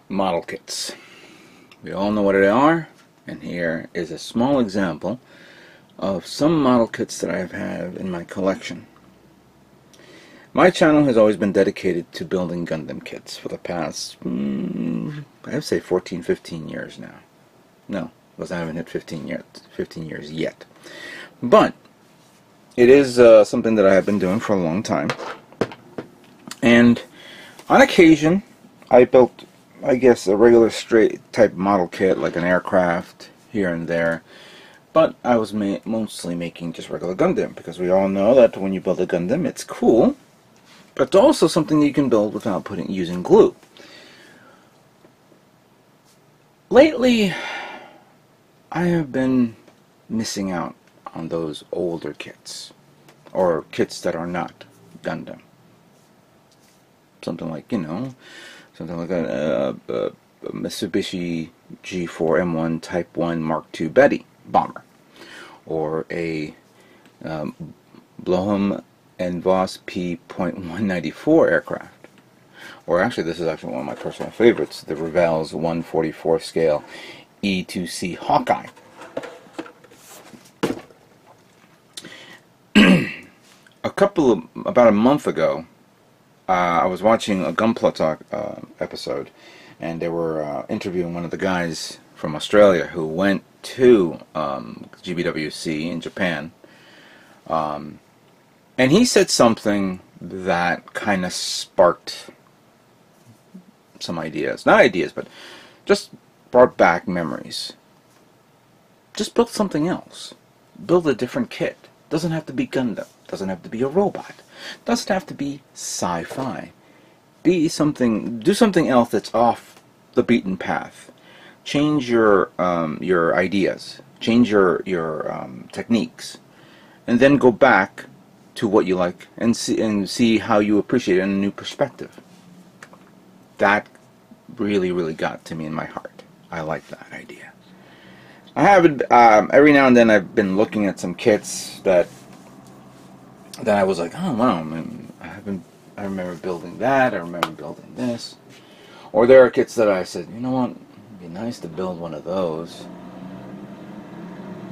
Model kits. We all know what they are, and here is a small example of some model kits that I have in my collection. My channel has always been dedicated to building Gundam kits for the past, I would say 14, 15 years now. No, because I haven't hit 15 years yet. But it is something that I have been doing for a long time. And on occasion, I built, I guess, a regular straight type model kit, like an aircraft here and there. But I was mostly making just regular Gundam, because we all know that when you build a Gundam, it's cool, but it's also something you can build without using glue. Lately, I have been missing out on those older kits, or kits that are not Gundam. Something like, something like a Mitsubishi G4M1 Type 1 Mark II Betty bomber, or a Blohem and Voss P.194 aircraft, or actually this is actually one of my personal favorites, the Revell's 1/44 scale E2C Hawkeye. About a month ago, I was watching a Gunpla Talk episode, and they were interviewing one of the guys from Australia who went to GBWC in Japan, and he said something that kind of sparked some ideas. Not ideas, but just brought back memories. Just build something else. Build a different kit. Doesn't have to be Gundam. Doesn't have to be a robot. Doesn't have to be sci-fi. Do something else that's off the beaten path. Change your ideas. Change your techniques, and then go back to what you like and see how you appreciate it in a new perspective. That really got to me in my heart. I like that idea. I have every now and then I've been looking at some kits that I was like, oh wow, I remember building that, I remember building this. Or there are kits that I said, you know what, it'd be nice to build one of those.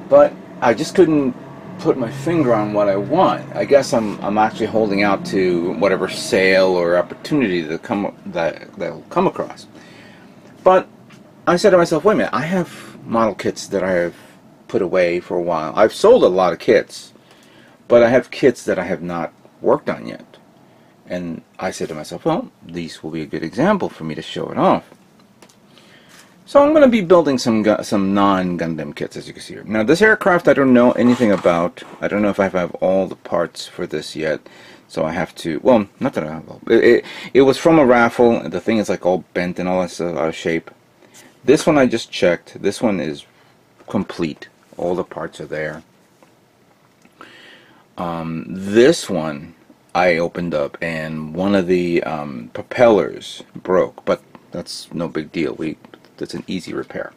But I just couldn't put my finger on what I want. I guess I'm actually holding out to whatever sale or opportunity that'll come across. But I said to myself, wait a minute, I have model kits that I have put away for a while. I've sold a lot of kits, but I have kits that I have not worked on yet. And I said to myself, well, these will be a good example for me to show it off. So I'm going to be building some non-Gundam kits, as you can see here. Now, this aircraft I don't know anything about. I don't know if I have all the parts for this yet. So I have to, well, not that I have all. It was from a raffle. The thing is like all bent and all that stuff out of shape. This one I just checked. This one is complete. All the parts are there. This one I opened up and one of the propellers broke, but that's no big deal. That's an easy repair.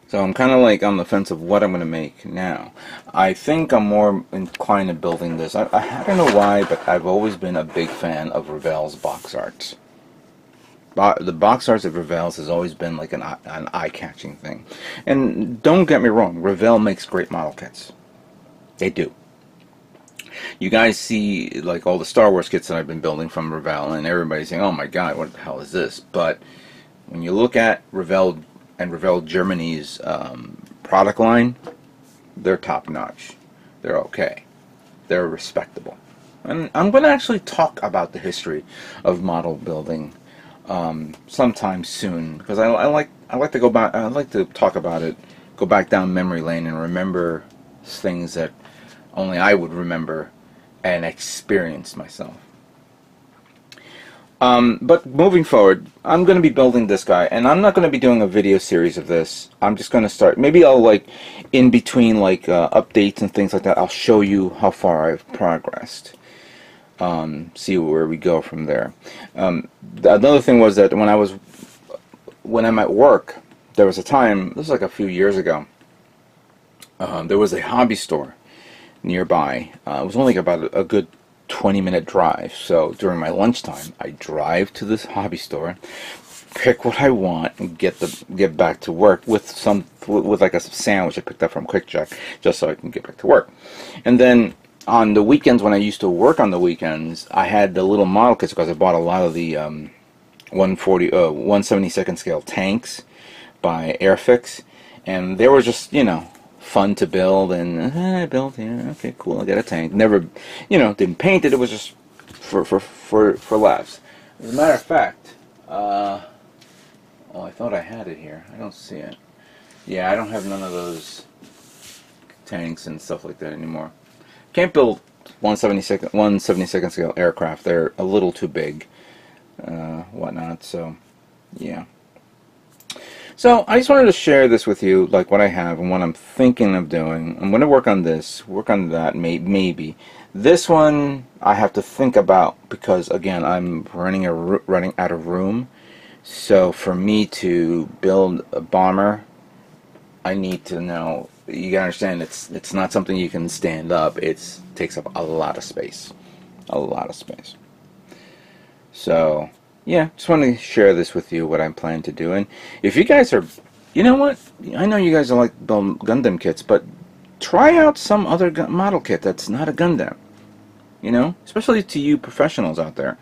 So I'm kind of like on the fence of what I'm going to make now. I think I'm more inclined to building this. I don't know why, but I've always been a big fan of Revell's box arts. The box arts of Revell's has always been like an eye-catching thing. And don't get me wrong, Revell makes great model kits. They do. You guys see like all the Star Wars kits that I've been building from Revell, and everybody's saying, oh my god, what the hell is this? But when you look at Revell and Revell Germany's product line, they're top-notch. They're okay. They're respectable. And I'm going to actually talk about the history of model building sometime soon, because I like to go back. I like to talk about it, go back down memory lane, and remember things that only I would remember and experience myself. But moving forward, I'm going to be building this guy, and I'm not going to be doing a video series of this. I'm just going to start. Maybe I'll like in between like updates and things like that. I'll show you how far I've progressed. See where we go from there. Another thing was that when I'm at work, there was a time, this was like a few years ago, there was a hobby store nearby. It was only about a good 20-minute drive. So during my lunchtime, I drive to this hobby store, pick what I want, and get back to work with like a sandwich I picked up from Quick Check, just so I can get back to work. And then on the weekends, when I used to work on the weekends, I had the little model kits because I bought a lot of the 172nd scale tanks by Airfix, and they were just, you know, fun to build, and I built, yeah, okay, cool, I got a tank. Never, you know, didn't paint it. It was just for laughs. As a matter of fact, oh, I thought I had it here. I don't see it. Yeah, I don't have none of those tanks and stuff like that anymore. Can't build 172nd scale aircraft. They're a little too big, whatnot. So, yeah. So I just wanted to share this with you, like what I have and what I'm thinking of doing. I'm going to work on this, work on that, maybe. This one I have to think about because, again, I'm running out of room. So for me to build a bomber, I need to know. You gotta understand, it's not something you can stand up. It takes up a lot of space, So yeah, just want to share this with you, what I'm planning to do. And if you guys are, you know what, I know you guys don't like Gundam kits, but try out some other model kit that's not a Gundam. You know, especially to you professionals out there.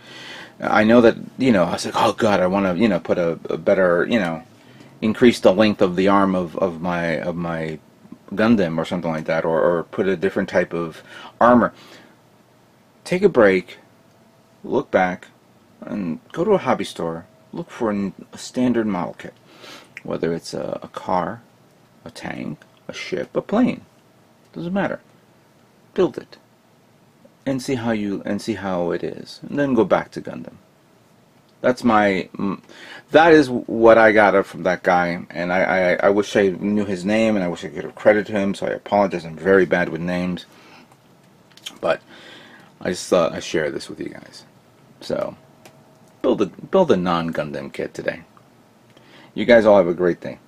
I know that, you know, I was like, oh god, I want to, you know, put a better, you know, increase the length of the arm of my Gundam or something like that, or put a different type of armor. Take a break, look back, and go to a hobby store. Look for a standard model kit, whether it's a car, a tank, a ship, a plane. Doesn't matter. Build it and see how it is, and then go back to Gundam. That is what I got from that guy, and I wish I knew his name, and I wish I could have credited him, so I apologize. I'm very bad with names, but I just thought I'd share this with you guys. So build a non-Gundam kit today. You guys all have a great day.